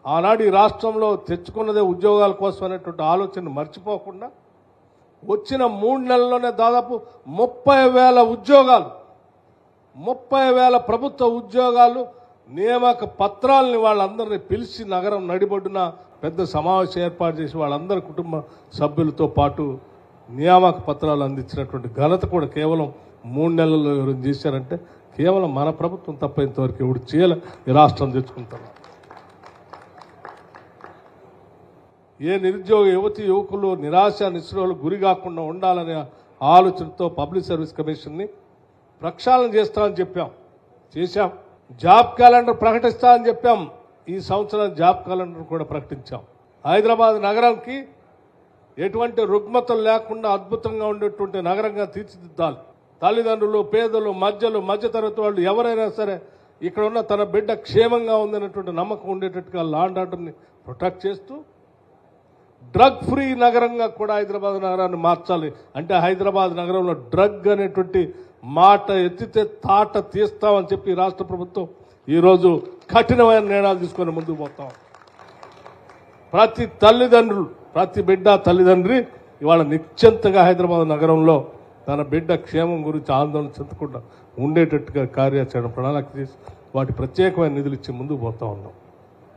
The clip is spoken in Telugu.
ఆనాడు ఈ రాష్ట్రంలో తెచ్చుకున్నదే ఉద్యోగాల కోసం అనేటువంటి ఆలోచన మర్చిపోకుండా వచ్చిన 3 నెలల్లోనే దాదాపు 30,000 ఉద్యోగాలు 30,000 ప్రభుత్వ ఉద్యోగాలు నియామక పత్రాలని వాళ్ళందరినీ పిలిచి నగరం నడిబొడ్డున పెద్ద సమావేశం ఏర్పాటు చేసి వాళ్ళందరి కుటుంబ సభ్యులతో పాటు నియామక పత్రాలు అందించినటువంటి ఘనత కూడా కేవలం 3 నెలల్లో ఎవరు చేశారంటే కేవలం మన ప్రభుత్వం తప్ప ఇంతవరకు ఎవరు చేయాలి ఈ రాష్ట్రం తెచ్చుకుంటారు. ఏ నిరుద్యోగ యువతి యువకులు నిరాశ నిస్పృహలకు గురి కాకుండా ఉండాలనే ఆలోచనతో పబ్లిక్ సర్వీస్ కమిషన్ని ప్రక్షాళన చేస్తామని చేశాం. జాబ్ క్యాలెండర్ ప్రకటిస్తామని చెప్పాం. ఈ సంవత్సరం జాబ్ క్యాలెండర్ కూడా ప్రకటించాం. హైదరాబాద్ నగరానికి ఎటువంటి రుగ్మతలు లేకుండా అద్భుతంగా ఉండేటువంటి నగరంగా తీర్చిదిద్దాలి. తల్లిదండ్రులు, పేదలు, మధ్యతరగతి వాళ్ళు ఎవరైనా సరే ఇక్కడ ఉన్న తన బిడ్డ క్షేమంగా ఉందనేటువంటి నమ్మకం ఉండేటట్టుగా లా అండ్ ఆర్డర్ని ప్రొటెక్ట్ చేస్తూ డ్రగ్ ఫ్రీ నగరంగా కూడా హైదరాబాద్ నగరాన్ని మార్చాలి. అంటే హైదరాబాద్ నగరంలో డ్రగ్ అనేటువంటి మాట ఎత్తితే తాట తీస్తామని చెప్పి రాష్ట్ర ప్రభుత్వం ఈరోజు కఠినమైన నిర్ణయాలు తీసుకొని ముందుకు పోతాం. ప్రతి తల్లిదండ్రులు, ప్రతి బిడ్డ తల్లిదండ్రి ఇవాళ నిశ్చింతగా హైదరాబాద్ నగరంలో తన బిడ్డ క్షేమం గురించి ఆందోళన చెందకుండా ఉండేటట్టుగా కార్యాచరణ ప్రణాళిక చేసి వాటి ప్రత్యేకమైన నిధులు ఇచ్చి ముందుకు పోతా ఉన్నాం.